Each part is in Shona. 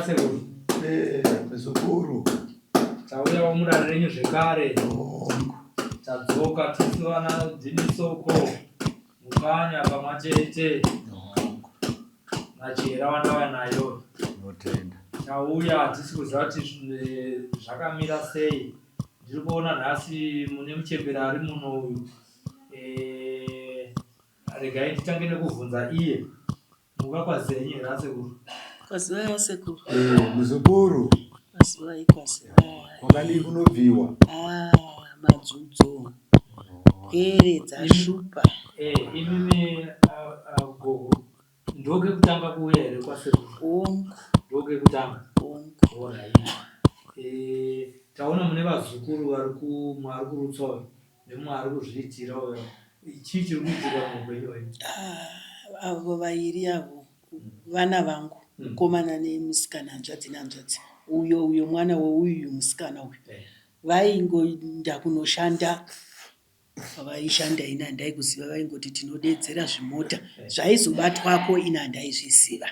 sekuru. Muzukuru. Tauya wamura renyu zvekare. Tadzoka tisivana dzinisoko. Mukanya pamachete. Machera wandava nayo. Notenda. Tauya tisi kuziva kuti zvakamira sei. Ndiri kuona nhasi mune muchembera ari muno uyu. Regai titange nekubvunza iye. Muka zenyu here sekuru? Kwaziva sekuru. Muzukuru. Kwaziva ikwaziva. Wakadi kunobviwa. Madzudzo. Pere dzashupa. Imimi gogo. Ndoke kutanga kuuya here kwasekuru? Ndoke kutanga. Taona mune vazukuru vari kurutsawo nemwari kuzviitira uyo. Chii chiri kuitika muupenyu hwenyu? Avo vairi avo vana vangu, mukomana nemusikana, hanzvadzi nehanzvadzi. Uyo mwana weuyu musikana uyu vaingoenda kunoshanda. Vaishanda ina handai kuziva, vaingoti tinodedzera zvimota zvaizobatwako ina handaizviziva.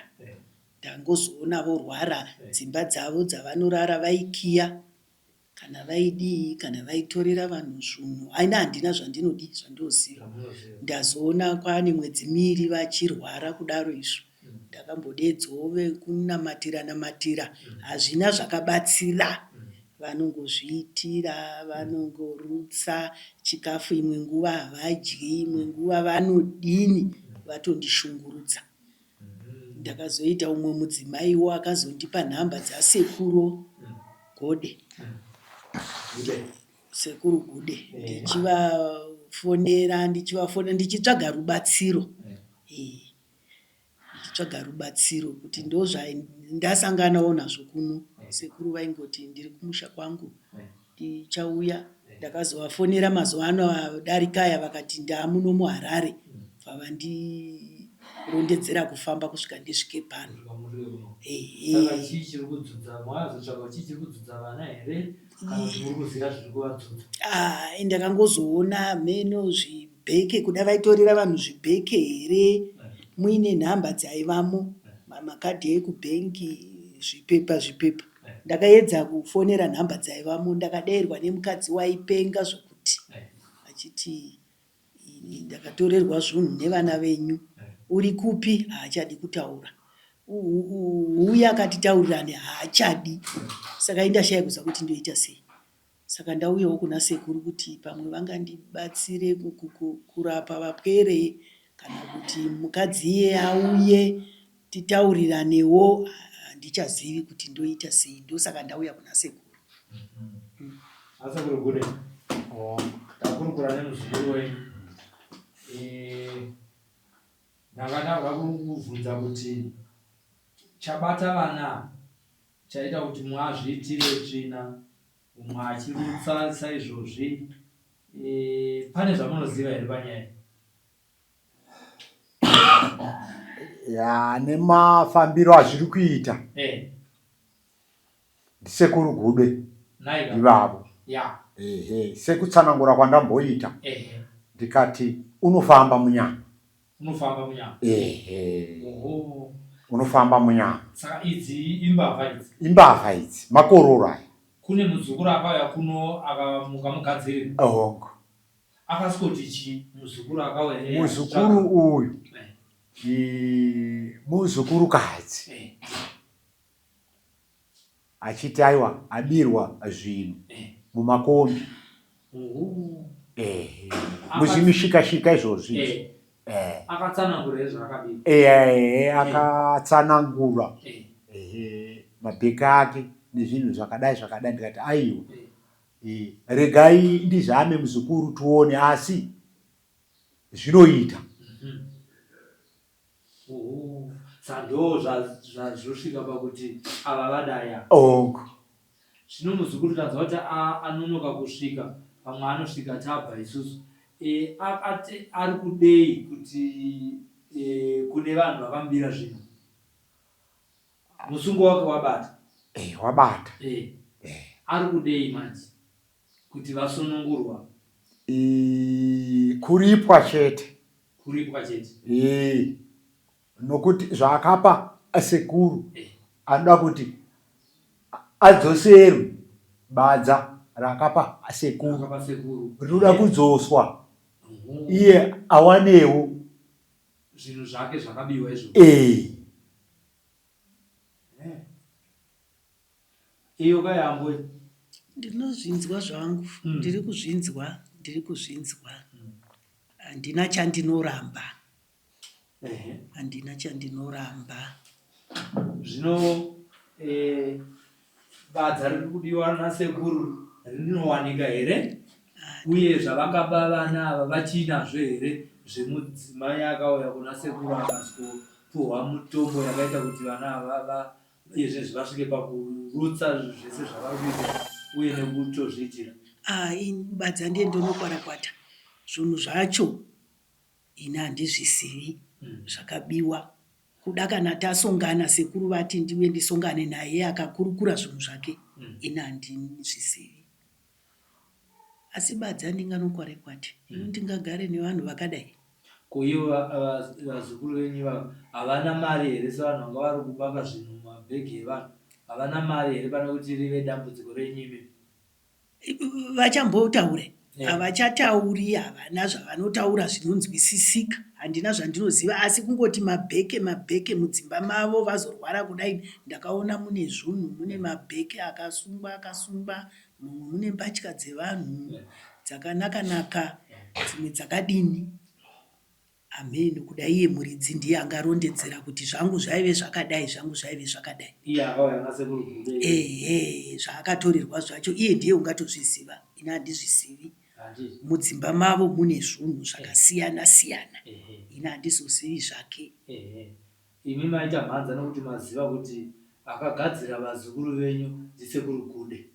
Ndangozoona vorwara dzimba dzavo dzavanorara vaikiya kana vaidii kana vaitorera vanhu zvunhu. Aina handina zvandinodii zvandinoziva. Ndazoona kwaane mwedzi miviri vachirwara kudaro izvo. Ndakambodedzawo vekunamatiranamatira, hazvina zvakabatsira. Vanongozviitira, vanongorutsa chikafu, imwe nguva havadyi, imwe nguva vanodini, vatondishungurudza. Ndakazoita umwe mudzimaiwo akazondipa nhamba dzasekuru Gode. Sekuru Gude. Ndichivafonera, ndichitsvaga rubatsiro. Ndichitsvaga rubatsiro kuti ndosanganawo nazvo kuno. Sekuru vaingoti ndiri kumusha kwangu, ndichauya. Ndakazovafonera mazuva ano darikaya vakati ndaamuno muHarare. Vavandirondedzera kufamba kusvika ndisvike pano. Saka chii chiri kudzudza? Mwazotsvaga chii chiri kudzudza vana here? Kana kuti muri kuziva zviri kuvadzudza? Ndakangozoona meno zvibheke, kuda vaitorera vanhu zvibheke here, muine nhamba dzaivamo, makadhi ekubhengi, zvipepa. Ndakaedza kufonera nhamba dzaivamo, ndakadayirwa nemukadzi waipenga zvokuti achiti ndakatorerwa zvinhu nevana venyu. Uri kupi? Haachadi kutaura. Uya akatitaurirane haachadi. Saka indashaya kuziva kuti ndoita sei. Saka ndauyawo kuna sekuru kuti pamwe vangandibatsire kurapa vapwere, kana kuti mukadzi iye auye titauriranewo. Handichazivi kuti ndoita sei. Ndosaka ndauya kuna sekuru. Sekuru Gude. Takurukura nemuzukuru wenyu. Ndakada kukubvunza kuti chabata vana chaita kuti mwazviitire tsvina, umwe achirutsa saizvozvi. Pane zvamunoziva here panyaya? Nemafambiro azviri kuita. Ndisekuru Gude ivavo. Sekutsanangura kwandamboita. Ndikati unofamba munyama. Unofamba munyama? Unofamba munyama. Saka idzi imbavha idzi? Imbavha idzi, makororo aya. Kune muzukuru akauya kuno mukamugadzirira? Hongo. Akasvoti chii muzukuru akauya? Muzukuru uyu muzukuru-kadzi. Achiti aiwa abirwa zvinhu mumakombi. Muzvimishika-shika izvozvi. Akatsanangura ezvaakabirwa? Akatsanangura mabheke ake nezvinhu zvakadai. Ndikati aiwa, regai ndizame muzukuru tuone, asi zvinoita. Sando zvazvosvika pakuti ava vadaya. Zvino muzukuru tanzwa kuti anonoka kusvika, pamwe anosvika tabva isusu. Ari kudei kuti kune vanhu vakamubira zvinhu? Musungo wake wabata? Wabata. Ari kudei manje kuti vasunungurwa? Kuripwa chete. Kuripwa chete? Nokuti zvaakapa sekuru anoda kuti adzoserwe badza rakapa sekuru rinoda kudzoswa iye awanewo zvinhu zvake zvakabiwa izvo. Iyo kayambwe ndinozvinzwa zvangu, ndiri kuzvinzwa. Handina chandinoramba. Zvino badza riri kudiwa nasekuru rinowanika here? Uye zvavakaba vana ava vachinazvo here zvemudzimai akauya kuna sekuru akazopuhwa mutombo yakaita kuti vana ava izvezvi vasvike pakurutsa zvese zvavavika uye nekutozviitira? Badza ndiye ndinokwarakwata. Zvinhu zvacho ina handizvisivi zvakabiwa. Kuda kana tasongana sekuru vati ndiwe ndisongane naye akakurukura zvinhu zvake, ina handizvisivi. Asi badza ndinganokwarekwate. Ndingagare nevanhu vakadai. Kuivo vazukuru venyu havana mari here sevanhu vanga vari kubaka zvinhu mumabhegi evanhu? Havana mari here pane kuti rive dambudziko renyu imi? Vachambotaura. Havachatauri, havana zvavanotaura zvinonzwisisika. Handina zvandinoziva, asi kungoti mabheke mudzimba mavo vazorwara kudai. Ndakaona mune zvinhu, mune mabheke akasungwa, mune mbatya dzevanhu dzakanaka, dzimwe dzakadini. Amen. Kudai iye muridzi ndiye angarondedzera kuti zvangu zvaive zvakadai. Iye akauya nasekuru kude. Zvaakatorerwa zvacho iye ndiye ungatozviziva. Ina handizvisivi. Mudzimba mavo mune zvinhu zvakasiyana. Ina handizozivi zvake. Imi maita mhanza nokuti maziva kuti akagadzira vazukuru venyu ndisekuru Gude.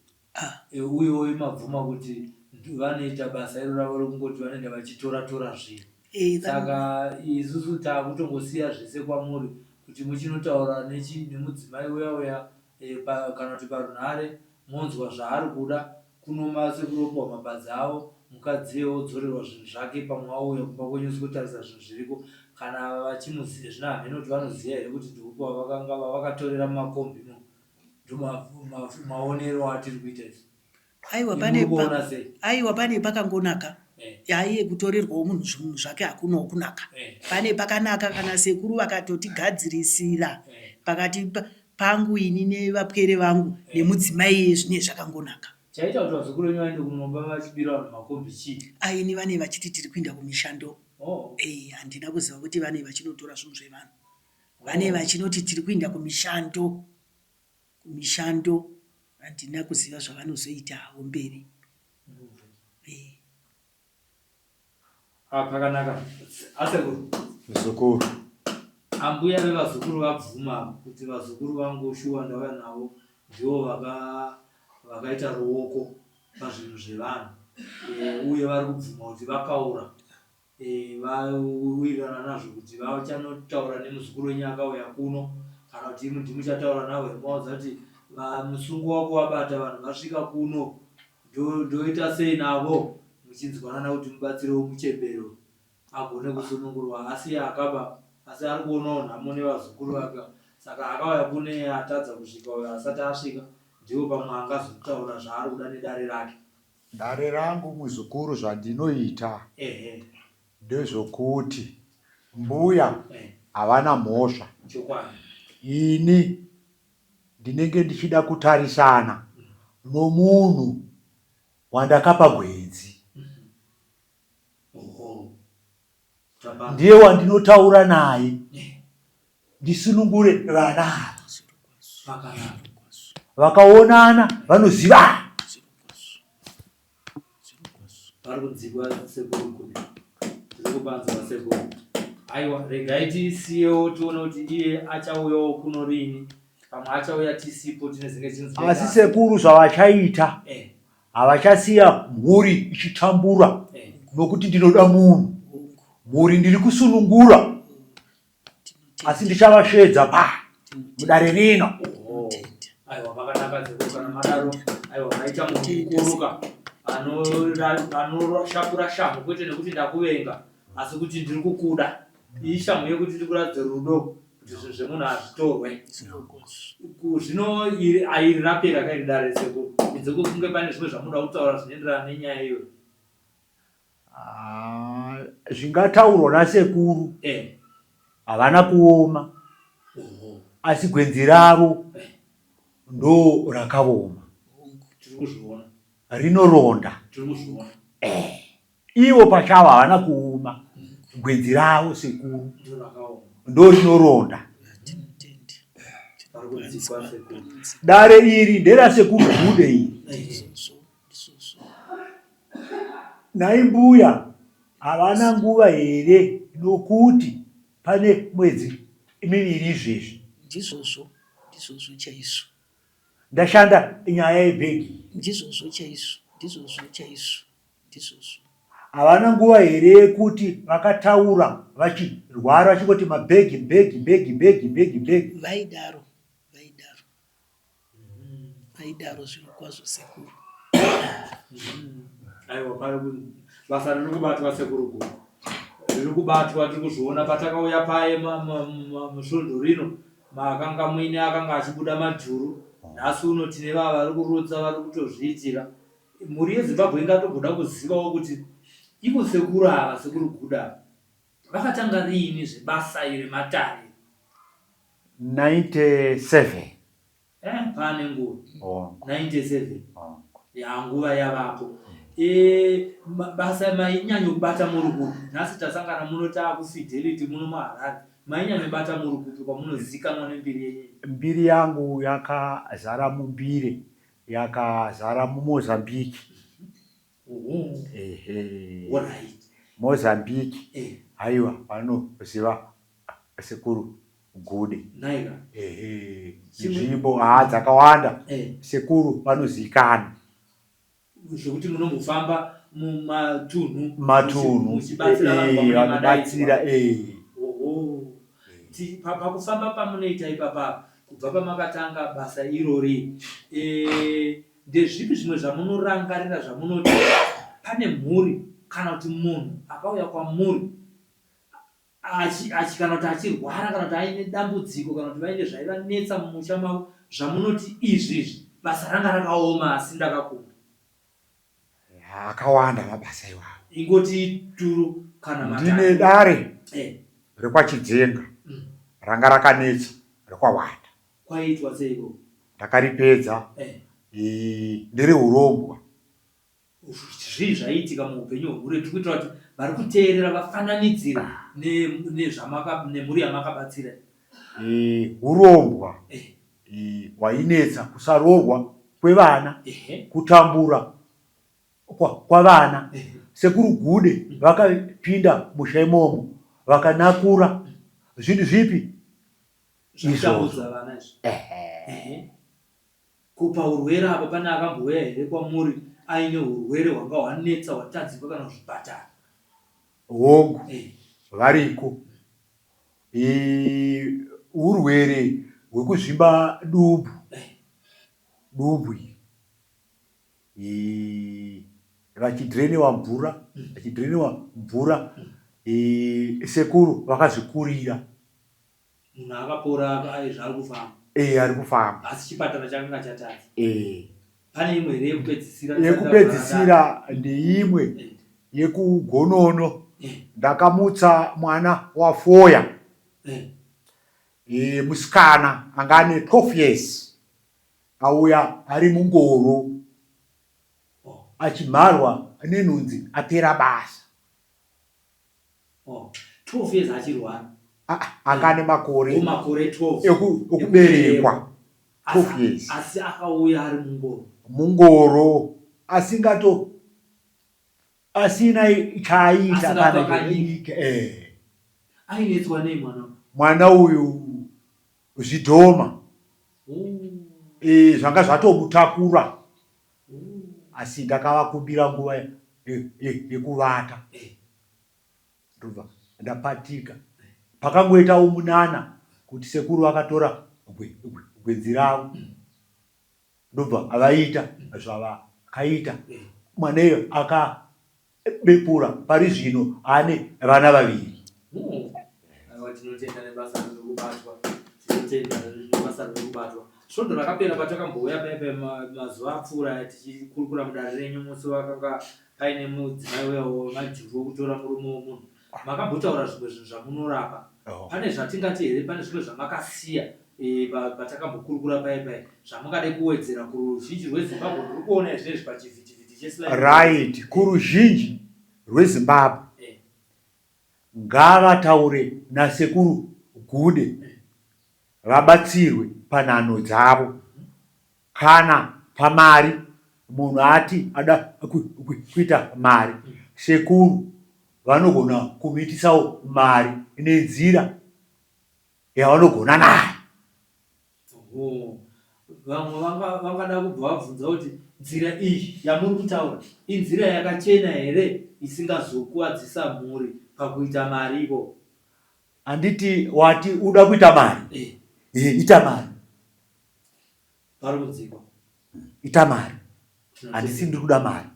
Uyewo mabvuma kuti vanoita basa iro ravo rokungoti vanoenda vachitora zvinhu. Saka isusu takutongosiya zvese kwamuri kuti muchinotaura nemudzimai uya kana kuti parunhare monzwa zvaari kuda kunomasekuropuwa mabadza avo, mukadziyewo odzorerwa zvinhu zvake pamwe auya kumba kwenyu kutarisa zvinhu zviriko. Kana vachimuziya zvino hamene kuti vanoziya here kuti ndikupo vavakanga vavakatorera mumakombimo. Maonero atiri kuita isu. Aiwa pane pakangonaka. Yaiye kutorerwawo munhu zvinhu zvake hakunawo kunaka. Pane pakanaka kana sekuru vakatotigadzirisira pakati pangu ini nevapwere vangu nemudzimai zvine zvakangonaka. Chaita kuti vazukuru venyu vaende kunomba vachibira vanhu makombi chii? Aini vane vachiti tiri kuenda kumishando. Handina kuziva kuti vane vachinotora zvinhu zvevanhu. Vane vachinoti tiri kuenda kumishando. Handina kuziva zvavanozoita havo mberi. Pakanaka. Asekuru. Zukuru. Ambuya vevazukuru vabvuma kuti vazukuru vangu shuwa ndauya navo ndivo vakaita ruoko pazvinhu zvevanhu. Uye vari kubvuma kuti vakaura. Vawirirana nazvo kuti vachanotaura nemuzukuru wenyu akauya kuno. Kana kuti ndimuchataura nawo maudza kuti musungu wako wabata vanhu vasvika kuno. Ndoita sei navo? Muchinzwanana kuti mubatsirewo muchembero agone kusunungurwa. Asi ari kuonawo nhamo nevazukuru vake. Saka akauya kune atadza kusvika uyo asati asvika. Ndiwo pamwe angazotaura zvaari kuda nedare rake. Dare rangu muzukuru zvandinoita ndezvokuti mbuya havana mhosva. Ini ndinenge ndichida kutarisana nomunhu wandakapa gwenzi. Ndiye wandinotaura naye ndisunungure vana vakaonana vanoziva. Aiwa, regai tisiyewo tione kuti iye achauyawo kuno rini. Pamwe achauya tisipo tinezinge chinzwa. Asi sekuru zvavachaita havachasiya mhuri ichitambura nokuti ndinoda munhu. Mhuri ndiri kusunungura asi ndichavasvedza mudare rino. Aiwa, pakanaka kana madaro. Aiwa, maita munhu kukuruka anoshapura shamhu kwete nekuti ndakuvenga asi kuti ndiri kukuda. Iyi shamhu yekuti ndiri kuratidza rudo kuti zvinhu zvemunhu hazvitorwe. Zviroko. Zvino airi rapera kairi dare sekuru. Kunze kunge pane zvimwe zvamunoda kutaura zvinoenderana nenyaya iyoyo. Zvingataurwa nasekuru havana kuoma, asi gwenzi ravo ndo rakaoma. Tiri kuzviona. Rinoronda. Tiri kuzviona. Ivo pachavo havana kuoma, gwenzi ravo sekuru Ndiro rakaoma. ndo rinoronda. Tinotenda. Pari kudzidzwa sekuru. Dare iri nderasekuru Gude iri. Izvozvo. Naimbuya havana nguva here nokuti pane mwedzi miviri izvezvi Ndizvozvo chaizvo. ndashanda nyaya yebhegi. Ndizvozvo chaizvo. Havana nguva here yekuti vakataura vachirwara vachingoti mabhegi. Vaidaro zviro kwazvo sekuru. Aiwa, pari basa riri kubatwa sekuru Gude. Riri kubatwa, tiri kuzviona patakauya paye musvondo rino makanga muine akanga achibuda madhuru. Nhasi uno tine vava vari kurutsa vari kutozviitira. Mhuri yeZimbabwe ingatogoda kuzivawo kuti ivo sekuru ava, sekuru Gude ava, vakatanga riini zvebasa iri matare. 97. Pane nguva. 97. Nguva yavapo. Basa mainyanyo kubata muri kupi? Nhasi tasangana muno takuFidelity muno muHarare. Mainyanyo kubata muri kupi kwamunozikanwa nembiri yenyu? Mbiri yangu yakazara mumbire, yakazara muMozambique. Alright. Mozambique. Haiwa, vanoziva sekuru Gude. Naika. Nzvimbo dzakawanda sekuru vanozikana. Zvokuti munombofamba mumatunhu muchibatsira pakufamba pamunoita ipapa kubva pamakatanga basa irori, ndezvipi zvimwe zvamunorangarira zvamunoti pane mhuri kana kuti munhu akauya kwamuri kana kuti achirwara kana kuti aine dambudziko kana kuti vaine zvaivanetsa mumusha mavo zvamunoti izvizvi basa ranga rakaoma asi ndakakunda? Akawanda mabasa iwawo. Ingoti turu kana matatu. Ndine dare rekwaChidzenga ranga rakanetsa rekwawanda. Kwaitwa seiko? Ndakaripedza. Ndiri urombwa. Zvii zvaiitika muupenyu hwemhuri tiri kuitira kuti vari kuteerera vafananidzire nemhuri yamakabatsira. Urombwa hwainetsa, kusaroorwa kwevana, kutambura kwavana. Sekuru Gude vakapinda musha imomo vakanakura. Zvinhu zvipi zvakutambudza vana izvi? Kupa urwere apa pane akambouya here kwamuri aine urwere hwanga hwanetsa hwatadzikwa kana kuzvipatara? Hongu variko. Urwere hwekuzvimba dumbu. Dumbu vachidhirenewa mvura. Sekuru vakazvikurira. Munhu akapora zvaari kufamba. Ari kufamba. Asi chipatara chakanga chatadza. Pane imwe here yekupedzisira? Yekupedzisira ndeimwe yekuGonono. Ndakamutsa mwana waFoya. Musikana anga ane 12 years. Auya ari mungoro achimharwa nenhunzi apera basa. 12 years achirwara? Anga ane makore 12 ekuberekwa. 12 years. Asi akauya ari mungoro asina chaaita kana nyika. Ainetswa nei mwana? Mwana uyu zvidhoma. Zvanga zvatomutakura. Asi ndakavakumbira nguva yekuvata. Ndobva ndapatika. Pakangoitawo munana kuti sekuru vakatora gwenzi ravo. Ndobva avaita zvavakaita. Mwaneyo akabepura pari zvino ane vana vaviri. Tinotenda nebasa riri kubatwa. tinotenda basa rinobatwa. Svondo rakapera patakambouya paipa mazuva apfuura tichikurukura mudare renyu musi wakanga paine mudzimai uyawo majuru okutora murume womunhu. Makambotaura zvimwe zvinhu zvamunorapa. Pane zvatingati here, pane zvimwe zvamakasiya patakambokurukura paipai zvamungade kuwedzera kuruzhinji rweZimbabwe ruri kuona izvezvi pachivhitivhiti cheslide. Right, kuruzhinji rweZimbabwe ngavataure nasekuru Gude vabatsirwe panhano dzavo. Kana pamari munhu ati ada kuita mari, sekuru vanogona kumitisawo mari nenzira yavanogona nayo. Vamwe vangada kubva vabvunza kuti nzira iyi yamuri kutaura inzira yakachena here isingazokuwadzisa mhuri pakuita mari ivo? Handiti wati uda kuita mari, ita mari Pari kudzikwa ita mari. Handisi ndiri kuda mari,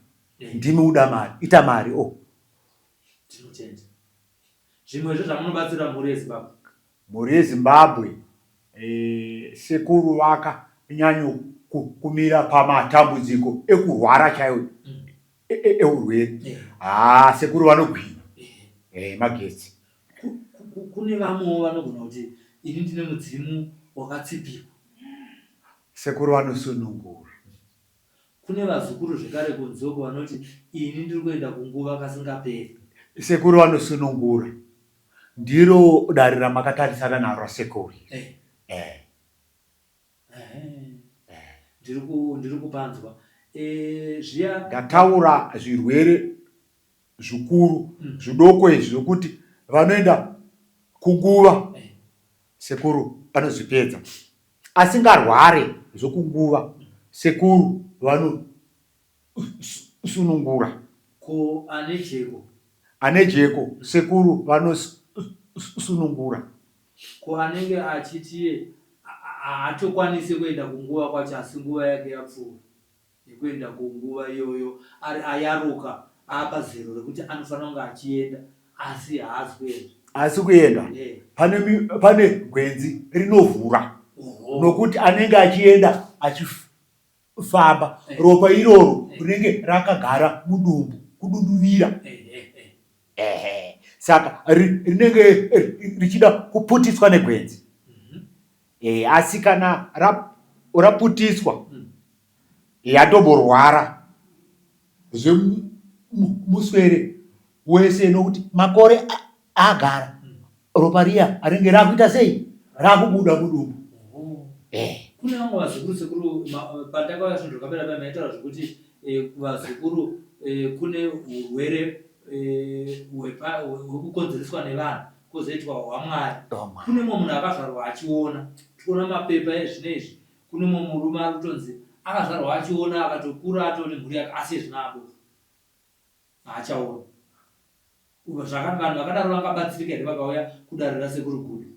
ndimi uda mari, ita mari. Tinotenda. Zvimwezvo zvamunobatsira mhuri yeZimbabwe. Mhuri yeZimbabwe sekuru vakanyanya kumira pamatambudziko ekurwara chaiwo eurwere. Sekuru vanogwinya magetsi. Kune vamwewo vanogona kuti ini ndine mudzimu wakatsipirwa. Sekuru vanosunungura. Kune vazukuru zvekare kunzoko vanoti ini ndiri kuenda kunguva kasingaperi. Sekuru vanosunungura. Ndiro dare ramakatarisana naro sekuru. Ndiri kupanzwa. Zviya ndataura zvirwere zvikuru zvidoko izvi zvokuti vanoenda kunguva sekuru vanozvipedza. Asingarware zvokunguva sekuru vanosunungura. Ko ane jeko? Ane jeko sekuru vanosunungura. Ko anenge achiti haatokwanisi kuenda kunguva kwacho asi nguva yake yapfuura yekuenda kunguva iyoyo ayaruka apazero rekuti anofanira kunge achienda asi haasi kuenda. Pane gwenzi rinovhura nokuti anenge achienda achifamba ropa iroro rinenge rakagara mudumbu kududuvira. Saka rinenge richida kuputiswa negwenzi. Asi kana raputiswa yatomborwara zvemuswere wese nokuti makore agara ropa riya rinenge rakuita sei, rakubuda mudumbu. Kune vamwe vazukuru sekuru pandakauya zvinhu zvakapera pamaitaura zvokuti vazukuru kune urwere hwekukonzereswa nevanhu kwozoitwa hwamwari. Kune mumwe munhu akazvarwa achiona, tiona mapepa ezvinezvi. Kune mumwe murume ari kutonzi akazvarwa achiona akatokura atoti mhuri yake asi zvinabo haachaona. Vanhu vakadaro vangabatsirika here vakauya kudare rasekuru Gude?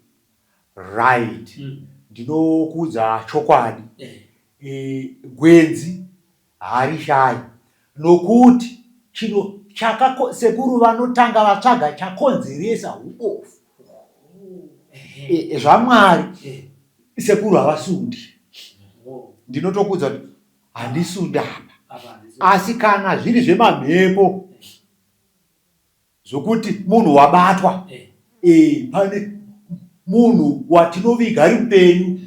Right. Ndinokuudza chokwadi. Gwenzi harishayi nokuti chino sekuru vanotanga vatsvaga chakonzeresa ubofu. Zvamwari sekuru havasundi. Ndinotokuudza kuti handisundi apa. Asi kana zviri zvemamhepo zvokuti munhu wabatwa, pane munhu watinoviga ari mupenyu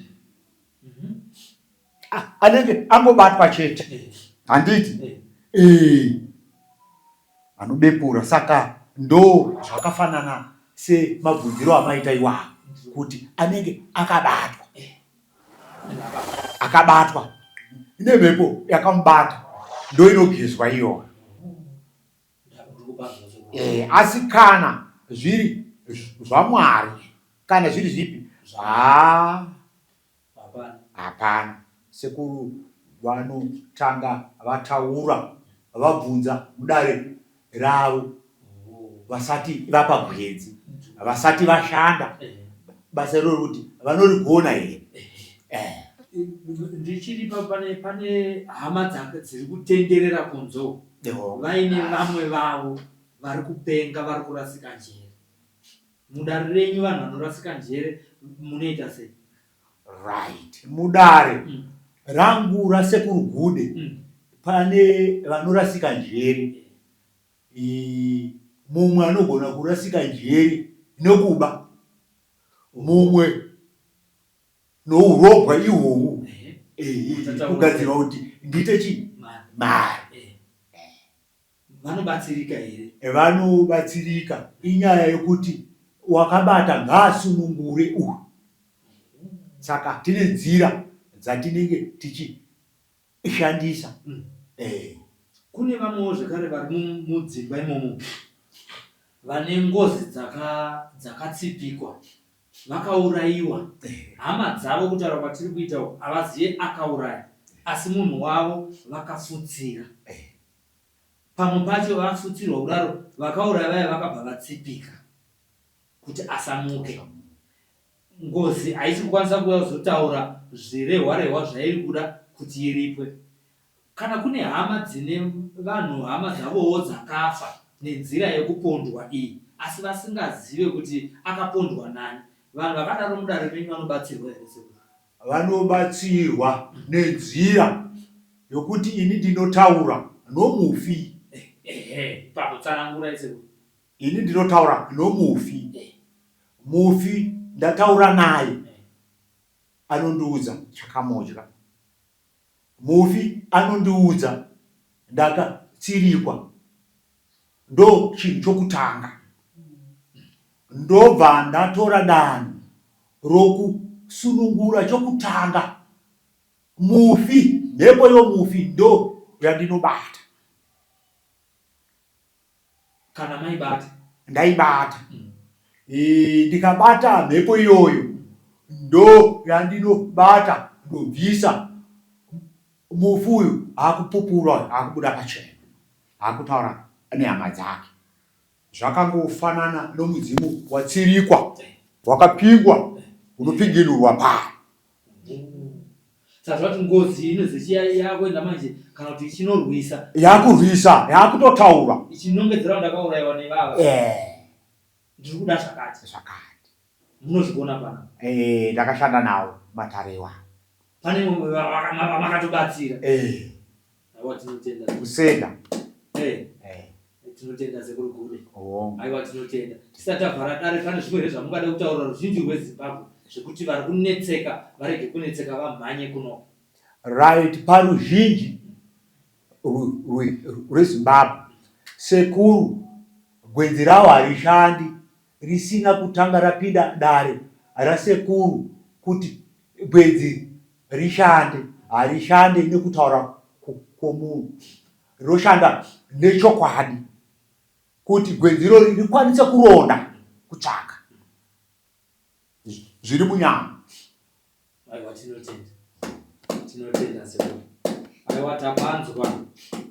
anenge angobatwa chete, handiti anobepura. Saka ndo zvakafanana semabvunziro amaita iwawo kuti anenge akabatwa nemhepo yakamubata ndo inogezwa iyona. Asi kana zviri zvamwari, kana zviri zvipi, hapana. Sekuru vanotanga vataura vabvunza mudare ravo vasati vapa gwenzi, vasati vashanda basa iroro kuti vanorigona here. Ndichiripa pane hama dzake dziri kutenderera kunzo vaine vamwe vavo vari kupenga, vari kurasika njere. Mudare renyu vanhu vanorasika njere munoita sei? Right. Mudare rangu rasekuru Gude pane vanorasika njeri. Mumwe anogona kurasika njeri nekuba, mumwe nourobwa ihwohwo kugadzirwa kuti ndite chi mari. Vanobatsirika here? Vanobatsirika. Inyaya yekuti wakabata ngaasunungure uyu. Saka tine nzira dzatinenge tichishandisa. Kune vamwewo zvekare vari mudzimba imomo vane ngozi dzakatsipikwa, vakaurayiwa. Hama dzavo kutaura kwatiri kuita havazive akauraya, asi munhu wavo vakafutsira. Pamwe pacho vafutsirwa kudaro, vakauraya vaya vakabva vatsipika kuti asamuke. Ngozi haisi kukwanisa kuuya kuzotaura zvirehwa-rehwa zvairi kuda kuti iripwe. Kana kune hama dzine vanhu hama dzavowo dzakafa nenzira yekupondwa iyi, asi vasingazive kuti akapondwa nani, vanhu vakadaro mudare menyu vanobatsirwa here? Vanobatsirwa nenzira yokuti ini ndinotaura nomufi. Pakutsanangura ise ini ndinotaura nomufi. Mufi ndataura naye anondiudza chakamodya. Mufi anondiudza ndakatsirikwa, ndo chinhu chokutanga. Ndobva ndatora danho rokusunungura chokutanga. Mufi, mhepo yomufi ndo yandinobata. kana maibata? Ndaibata. Ndikabata mhepo iyoyo ndo yandinobata ndobvisa. Mufi uyu akupupura, akubuda pachena, akutaura nehama dzake. Zvakangofanana nomudzimu watsirikwa, wakapingwa, unopinginurwa pari. Saka zvati ngozi inozi yakuenda manje kana kuti ichinorwisa. Yakurwisa, yakutotaura. Ichinongedzera ndakaurayiwa nevava. Ndiri kuda zvakati. Zvakati. Munozvigona pana? Ndakashanda nawo matarewa. Pane makatobatsira. Aiwa tinotenda. Kusenda. Tinotenda sekuru Gude. Aiwa tinotenda. Tisati tabvara dare pane zvimwe zvamungada kutaura ruzhinji rweZimbabwe zvekuti vari kunetseka varege kunetseka vamhanye kuno. Right, paruzhinji rweZimbabwe sekuru gwenzi ravo harishandi risina kutanga rapinda dare rasekuru kuti gwenzi rishande. Harishande nekutaura kwomunhu, rinoshanda nechokwadi kuti gwenzi irori rikwanise kuronda kutsvaka zviri munyama. Aiwa tinotenda. Tinotenda sekuru. Aiwa tapanzwa.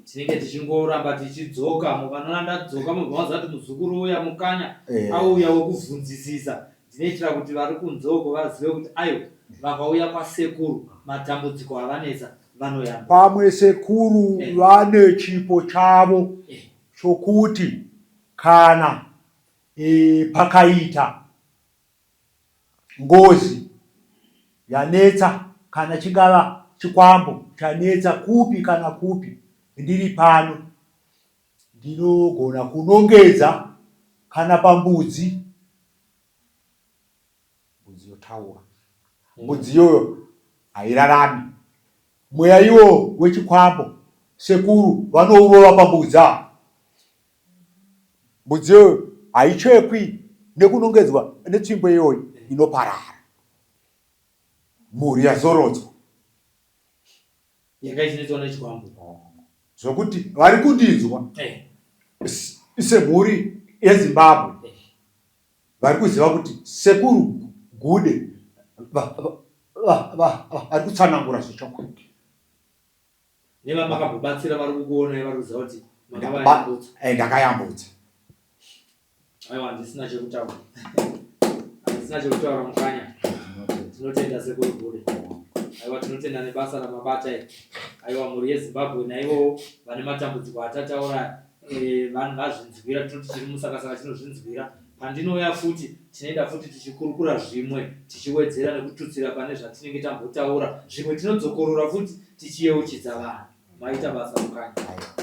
Tinenge tichingoramba tichidzoka mukanonanda dzoka mubvaza kuti muzukuru uya mukanya auya wokuvhunzisisa. Dzinoitira kuti vari kunzoko vazive kuti ayo vakauya kwasekuru matambudziko avanetsa vanoyamba. Pamwe sekuru vane chipo chavo chokuti kana pakaita ngozi yanetsa, kana chingava chikwambo chanetsa kupi kana kupi, ndiri pano ndinogona kunongedza kana pambudzi. Mbudzi yotaura. Mbudzi iyoyo hairarami. Mweya iwo wechikwambo sekuru vanourova pambudzi. Mbudzi iyoyo haichekwi nekunongedzwa netsvimbo iyoyo, inoparara. Mhuri yazorodzwa. Yakaichinetswa nechikwambo. Zvokuti vari kundinzwa semhuri yeZimbabwe vari kuziva kuti sekuru Gude vari kutsanangura zvechokwadi. Nevamakabobatsira vari kukuona vari kuziva kuti ndakayambutsa. Aiwa handisina chekutaura. Handisina chekutaura mukanya. Tinotenda sekuru Gude. Aiwa tinotenda nebasa ramabata iri. Aiwa mhuri yeZimbabwe naivo vane matambudziko atataura vanhu vazvinzwira, tinoti chiri musakasaka chinozvinzwira pandinouya futi tinoenda futi tichikurukura zvimwe tichiwedzera nekututsira pane zvatinenge tambotaura zvimwe tinodzokorora futi tichiyeuchidza vanhu. Maita basa mukanya.